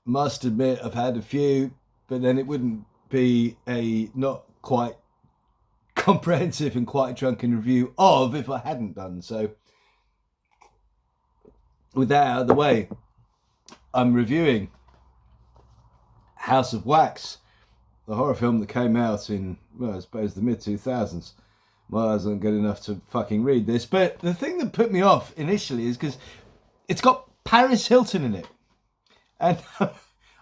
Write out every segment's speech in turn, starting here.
must admit I've had a few, but then it wouldn't be a not quite comprehensive and quite drunken review of if I hadn't done so. With that out of the way, I'm reviewing House of Wax, the horror film that came out in, well, I suppose the mid-2000s. Well, I wasn't good enough to fucking read this, but the thing that put me off initially is because it's got Paris Hilton in it, and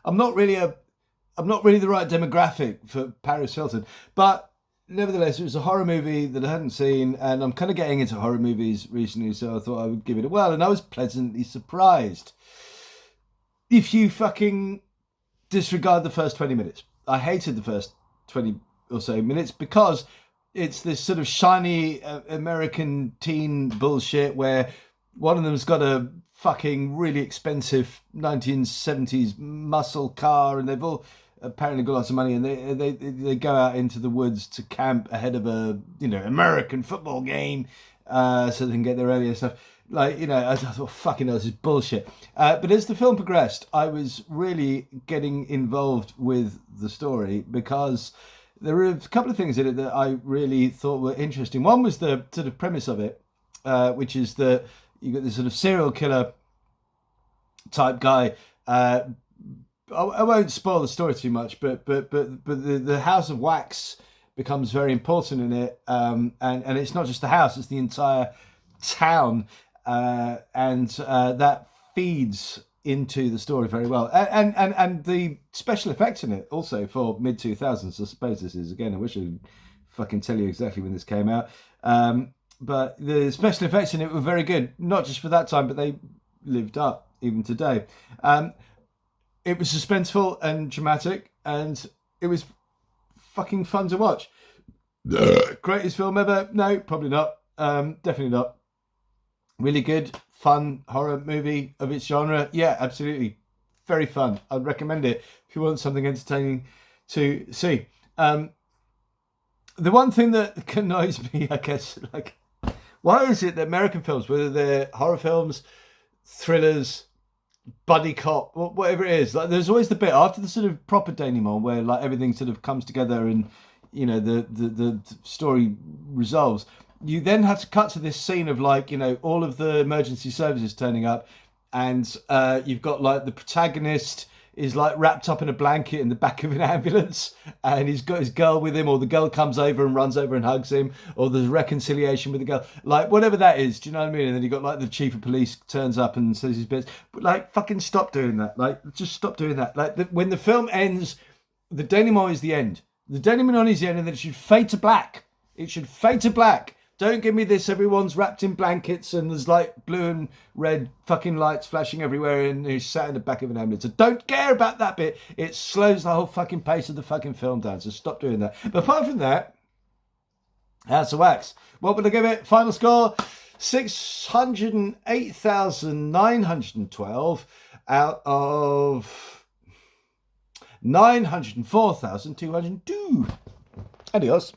I'm not really the right demographic for Paris Hilton, but nevertheless, it was a horror movie that I hadn't seen, and I'm kind of getting into horror movies recently, so I thought I would give it a whirl, and I was pleasantly surprised. If you fucking disregard the first 20 minutes, I hated the first 20 or so minutes because it's this sort of shiny American teen bullshit where one of them's got a fucking really expensive 1970s muscle car, and they've all apparently got lots of money, and they go out into the woods to camp ahead of a American football game, so they can get there early and stuff. Like, I thought, fucking hell, this is bullshit. But as the film progressed, I was really getting involved with the story because there were a couple of things in it that I really thought were interesting. One was the sort of premise of it, which is that you got this sort of serial killer type guy. I won't spoil the story too much, but the House of Wax becomes very important in it, and it's not just the house; it's the entire town, and that feeds into the story very well, and the special effects in it also for mid-2000s. I suppose this is, again, I wish I could fucking tell you exactly when this came out, but the special effects in it were very good, not just for that time, but they lived up even today. It was suspenseful and dramatic, and it was fucking fun to watch. Greatest film ever? No, probably not. Definitely not. Really good, fun horror movie of its genre. Yeah, absolutely. Very fun. I'd recommend it if you want something entertaining to see. The one thing that annoys me, I guess, like, why is it that American films, whether they're horror films, thrillers, buddy cop, whatever it is, like, there's always the bit after the sort of proper denouement where like everything sort of comes together and the story resolves. You then have to cut to this scene of like all of the emergency services turning up, and you've got like the protagonist is like wrapped up in a blanket in the back of an ambulance, and he's got his girl with him, or the girl comes over and runs over and hugs him, or there's reconciliation with the girl, like whatever that is, do you know what I mean? And then you got like the chief of police turns up and says his bits, but like fucking stop doing that, like just stop doing that. Like when the film ends, the denouement is the end. The denouement is the end, and then it should fade to black. It should fade to black. Don't give me this, everyone's wrapped in blankets and there's like blue and red fucking lights flashing everywhere and he's sat in the back of an ambulance. I don't care about that bit. It slows the whole fucking pace of the fucking film down, so stop doing that. But apart from that, House of Wax. What would I give it? Final score, 608,912 out of 904,202. Adios.